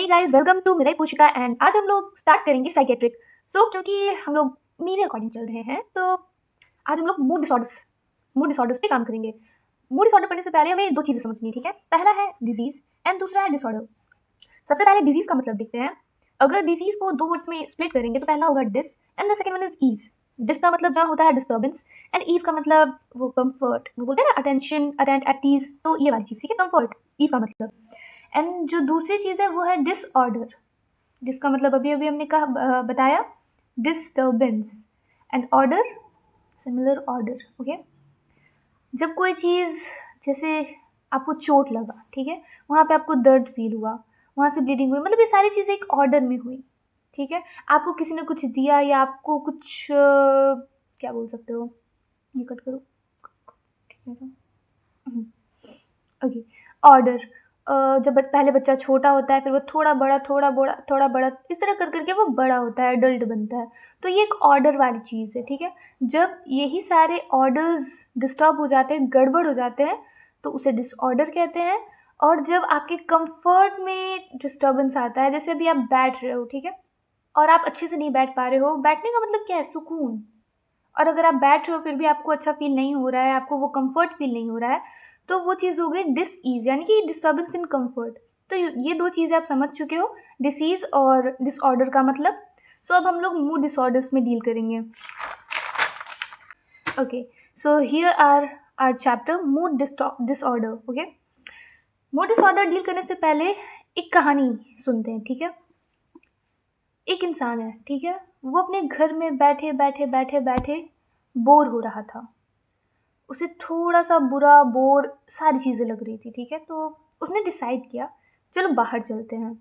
Hey guys, welcome to मेरा पूशिका and आज हम लोग स्टार्ट करेंगे साइकेट्रिक। क्योंकि हम लोग मेरे अकॉर्डिंग चल रहे हैं, तो आज हम लोग मूड डिसऑर्डर्स पे काम करेंगे। मूड डिसऑर्डर पढ़ने से पहले हमें दो चीज़ें समझनी है, ठीक है। पहला है डिजीज़ एंड दूसरा है डिसऑर्डर। सबसे पहले डिजीज़ का मतलब देखते हैं। अगर डिजीज़ को दो वर्ड्स में स्प्लिट करेंगे तो पहला होगा dis and the second one is ease. Dis का मतलब जहाँ होता है डिस्टर्बेंस, एंड ईज का मतलब वो कंफर्ट, वो बोलते हैं ना अटेंशन, अटेंट, एट ईज, तो ये वाली चीज़, ठीक है, कंफर्ट ईज का मतलब। एंड जो दूसरी चीज़ है वो है डिसऑर्डर, जिसका मतलब अभी अभी हमने कहा बताया, disturbance and order, similar order. Okay. जब कोई चीज़, जैसे आपको चोट लगा, ठीक है, वहाँ पे आपको दर्द फील हुआ, वहाँ से ब्लीडिंग हुई, मतलब ये सारी चीज़ें एक ऑर्डर में हुई, ठीक है। आपको किसी ने कुछ दिया या आपको कुछ क्या बोल सकते हो, ये कट करो, ठीक है। ओके। ऑर्डर, जब पहले बच्चा छोटा होता है, फिर वो थोड़ा बड़ा, थोड़ा बड़ा, थोड़ा बड़ा, इस तरह कर करके वो बड़ा होता है, अडल्ट बनता है। तो ये एक ऑर्डर वाली चीज़ है, ठीक है। जब यही सारे ऑर्डर्स डिस्टर्ब हो जाते हैं, गड़बड़ हो जाते हैं, तो उसे डिसऑर्डर कहते हैं। और जब आपके कंफर्ट में डिस्टर्बेंस आता है, जैसे अभी आप बैठ रहे हो, ठीक है, और आप अच्छे से नहीं बैठ पा रहे हो, बैठने का मतलब क्या है, सुकून। और अगर आप बैठ रहे हो फिर भी आपको अच्छा फ़ील नहीं हो रहा है, आपको वो कंफर्ट फ़ील नहीं हो रहा है, तो वो चीज़ हो गई डिसईज़, यानी कि डिस्टर्बेंस इन कंफर्ट। तो ये दो चीज़ें आप समझ चुके हो, डिसीज़ और डिसऑर्डर का मतलब। अब हम लोग मूड डिसऑर्डर्स में डील करेंगे। Okay, so here are our chapter mood disorder. Okay. Mood disorder deal करने से पहले एक कहानी सुनते हैं, ठीक है। एक इंसान है, ठीक है, वो अपने घर में बैठे बैठे बैठे बैठे बोर हो रहा था। उसे थोड़ा-सा बुरा, बोर, सारी चीज़ें लग रही थी, ठीक है? तो उसने डिसाइड किया, चलो बाहर चलते हैं,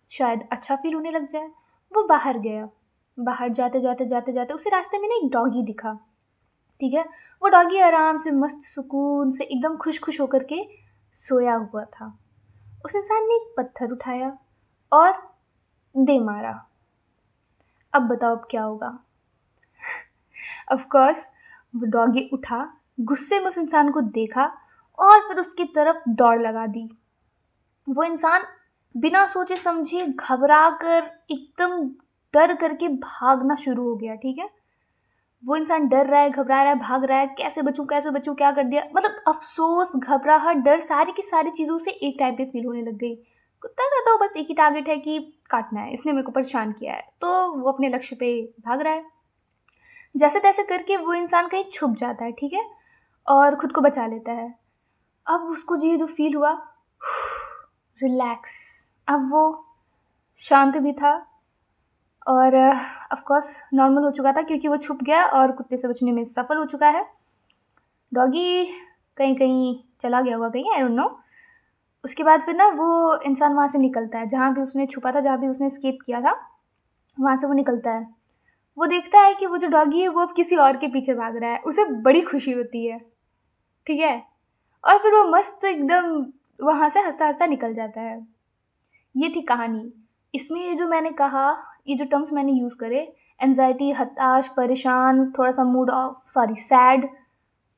शायद अच्छा फ़ील होने लग जाए। वो बाहर गया। बाहर जाते-जाते, जाते-जाते उसे रास्ते में ना एक डॉगी दिखा, ठीक है? वो डॉगी आराम से मस्त सुकून से एकदम खुश-खुश होकर के सोया हुआ था। उस इंसान ने एक पत्थर उठाया और दे मारा। अब बताओ अब क्या होगा? ऑफ कोर्स वो डॉगी उठा, गुस्से में उस इंसान को देखा और फिर उसकी तरफ दौड़ लगा दी। वो इंसान बिना सोचे समझे घबरा कर, एकदम डर करके भागना शुरू हो गया, ठीक है। वो इंसान डर रहा है, घबरा रहा है, भाग रहा है, कैसे बचूं, कैसे बचूं, क्या कर दिया, मतलब अफसोस, घबराहट, डर, सारी की सारी चीज़ों से एक टाइप पे फील होने लग गई। कुत्ता का तो बस एक ही टारगेट है कि काटना है, इसने मेरे को परेशान किया है, तो वो अपने लक्ष्य पे भाग रहा है। जैसे तैसे करके वो इंसान कहीं छुप जाता है, ठीक है, और खुद को बचा लेता है। अब उसको ये जो फ़ील हुआ, रिलैक्स, अब वो शांत भी था और ऑफ़ कोर्स नॉर्मल हो चुका था, क्योंकि वो छुप गया और कुत्ते से बचने में सफल हो चुका है। डॉगी कहीं-कहीं चला गया होगा कहीं, आई डोंट नो। उसके बाद फिर ना वो इंसान वहाँ से निकलता है, जहाँ भी उसने छुपा था, जहाँ भी उसने एस्केप किया था, वहाँ से वो निकलता है। वो देखता है कि वो जो डॉगी है वो अब किसी और के पीछे भाग रहा है, उसे बड़ी खुशी होती है, ठीक है? और फिर वो मस्त एकदम वहाँ से हँसता-हँसता निकल जाता है। ये थी कहानी। इसमें ये जो मैंने कहा, ये जो टर्म्स मैंने यूज़ करे, एंग्ज़ायटी, हताश, परेशान, थोड़ा-सा मूड ऑफ, सॉरी सैड,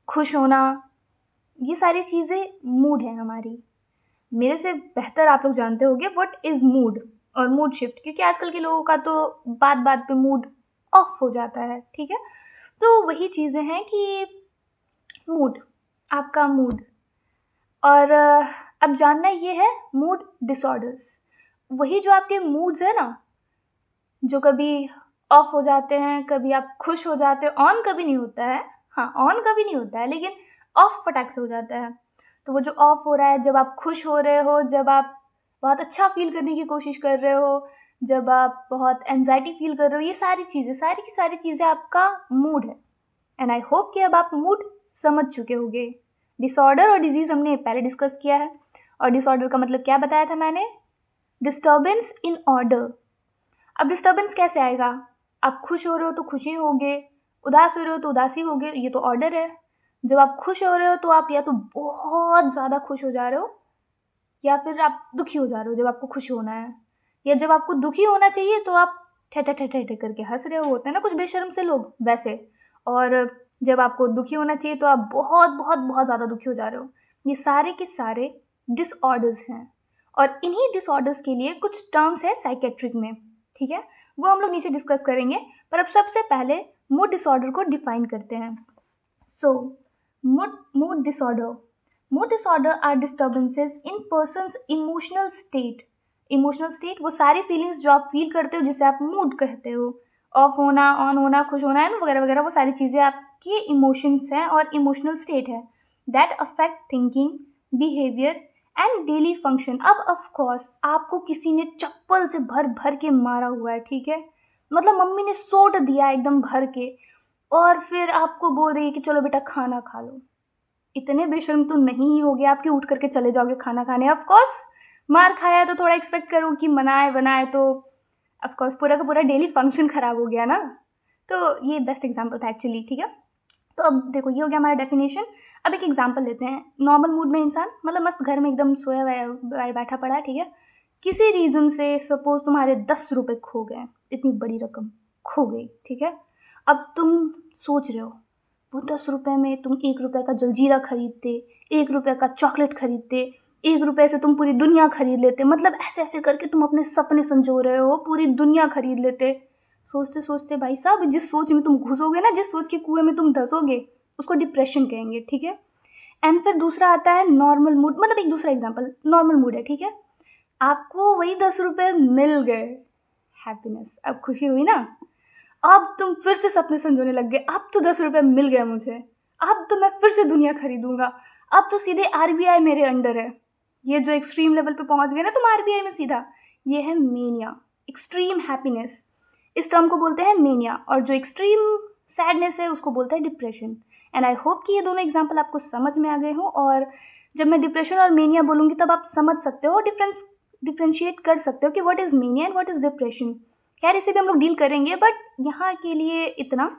खुश होना, ये सारी चीज़ें मूड है हमारी। मेरे से बेहतर आप लोग जानते होंगे व्हाट इज़ मूड और मूड शिफ्ट, क्योंकि आजकल के लोगों का तो बात-बात पे मूड ऑफ हो जाता है, ठीक है? तो वही चीज़ें हैं कि मूड, आपका मूड। और अब जानना ये है मूड डिसऑर्डर्स, वही जो आपके मूड्स हैं ना, जो कभी ऑफ हो जाते हैं, कभी आप खुश हो जाते हो, ऑन कभी नहीं होता है। हाँ, ऑन कभी नहीं होता है, लेकिन ऑफ फटाक से हो जाता है। तो वो जो ऑफ हो रहा है, जब आप खुश हो रहे हो, जब आप बहुत अच्छा फ़ील करने की कोशिश कर रहे हो, जब आप बहुत एंग्ज़ायटी फ़ील कर रहे हो, ये सारी चीज़ें, सारी की सारी चीज़ें आपका मूड है। एंड आई होप कि अब आप मूड समझ चुके होंगे। डिसऑर्डर और डिज़ीज़ हमने पहले डिस्कस किया है, और डिसऑर्डर का मतलब क्या बताया था मैंने? Disturbance in order. अब डिस्टर्बेंस कैसे आएगा? आप खुश हो रहे हो तो खुशी होगे, उदास हो रहे हो तो उदासी होगे, ये तो ऑर्डर है। जब आप खुश हो रहे हो तो आप या तो बहुत ज़्यादा खुश हो जा रहे हो, या फिर आप दुखी हो जा रहे हो जब आपको खुश होना है। या जब आपको दुखी होना चाहिए तो आप ठे-ठे ठे-ठे करके हँस रहे हो, होते हैं ना कुछ बेशर्म से लोग, वैसे। और जब आपको दुखी होना चाहिए तो आप बहुत, बहुत, बहुत ज़्यादा दुखी हो जा रहे हो। ये सारे के सारे डिसऑर्डर्स हैं। और इन्हीं डिसऑर्डर्स के लिए कुछ टर्म्स है साइकेट्रिक में, ठीक है, वो हम लोग नीचे डिस्कस करेंगे। पर अब सबसे पहले मूड डिसऑर्डर को डिफाइन करते हैं। So mood disorder are disturbances in person's emotional state. Emotional state वो सारी फीलिंग्स जो आप फील करते हो जिसे आप मूड कहते हो, ऑफ होना, ऑन होना, खुश होना है वगैरह वगैरह, वो सारी चीज़ें आपकी इमोशंस हैं और इमोशनल स्टेट है that affect thinking, behaviour and daily function. अब ऑफ कोर्स आपको किसी ने चप्पल से भर भर के मारा हुआ है, ठीक है, मतलब मम्मी ने सोट दिया एकदम भर के, और फिर आपको बोल रही है कि चलो बेटा खाना खा लो। इतने बेशर्म तो नहीं ही हो गया आपके उठ करके चले जाओगे खाना खाने। ऑफ कोर्स मार खाया है तो थोड़ा एक्सपेक्ट करो कि मनाए बनाए, तो ऑफ कोर्स पूरा का पूरा डेली फंक्शन खराब हो गया ना। तो ये बेस्ट एग्जांपल था एक्चुअली, ठीक है। तो अब देखो ये हो गया हमारा डेफिनेशन। अब एक एग्जांपल लेते हैं। नॉर्मल मूड में इंसान मतलब मस्त घर में एकदम सोया हुआ बैठा पड़ा है, ठीक है, किसी रीज़न से सपोज तुम्हारे 10 रुपये खो गए, इतनी बड़ी रकम खो गई, ठीक है। अब तुम सोच रहे हो वो 10 रुपये में तुम 1 रुपये का जलजीरा खरीदते, 1 रुपये का चॉकलेट खरीदते, 1 रुपये से तुम पूरी दुनिया खरीद लेते, मतलब ऐसे ऐसे करके तुम अपने सपने संजो रहे हो, पूरी दुनिया खरीद लेते। सोचते सोचते भाई साहब जिस सोच में तुम घुसोगे ना, जिस सोच के कुएं में तुम धंसोगे, उसको डिप्रेशन कहेंगे, ठीक है। एंड फिर दूसरा आता है नॉर्मल मूड, मतलब एक दूसरा एग्जाम्पल नॉर्मल मूड है, ठीक है। आपको वही 10 रुपये मिल गए, हैप्पीनेस, अब खुशी हुई ना। अब तुम फिर से सपने संजोने लग गए, अब तो 10 रुपये मिल गए मुझे, अब तो मैं फिर से दुनिया खरीदूंगा, अब तो सीधे आरबीआई मेरे अंडर है। ये जो एक्सट्रीम लेवल पे पहुंच गए ना तुम आरबीआई में सीधा, ये है मेनिया, एक्सट्रीम हैप्पीनेस। इस टर्म को बोलते हैं मेनिया, और जो एक्सट्रीम सैडनेस है उसको बोलते हैं डिप्रेशन। एंड आई होप कि ये दोनों एग्जाम्पल आपको समझ में आ गए हों, और जब मैं डिप्रेशन और मेनिया बोलूँगी तब आप समझ सकते हो, डिफ्रेंशिएट कर सकते हो कि what is mania and what is depression. खैर इसे भी हम लोग डील करेंगे, बट यहाँ के लिए इतना।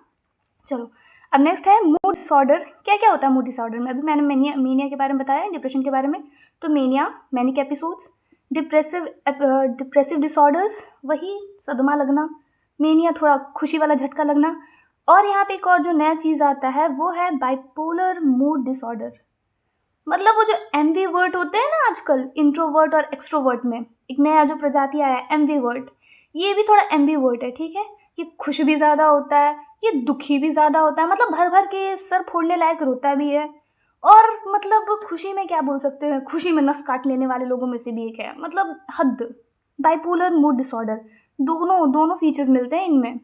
चलो अब नेक्स्ट है मूड डिसऑर्डर। क्या क्या होता है मूड डिसऑर्डर में? अभी मैंने मेनिया के बारे में बताया, डिप्रेशन के बारे में। तो mania manic episodes, depressive disorders वही सदमा लगना, मेनिया थोड़ा खुशी वाला झटका लगना, और यहाँ पे एक और जो नया चीज़ आता है वो है बाइपोलर मूड डिसऑर्डर। मतलब वो जो एम्बीवर्ट होते हैं ना आजकल, इंट्रोवर्ट और एक्सट्रोवर्ट में एक नया जो प्रजाति आया है एम्बीवर्ट, ये भी थोड़ा एम्बीवर्ट है, ठीक है। ये खुश भी ज़्यादा होता है, ये दुखी भी ज़्यादा होता है, मतलब भर भर के सर फोड़ने लायक रोता भी है, और मतलब खुशी में क्या बोल सकते हैं, खुशी में नस काट लेने वाले लोगों में से भी एक है, मतलब हद। बाइपोलर मूड डिसऑर्डर, दोनों फीचर्स मिलते हैं इनमें,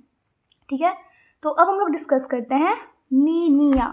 ठीक है। तो अब हम लोग डिस्कस करते हैं मीनिया।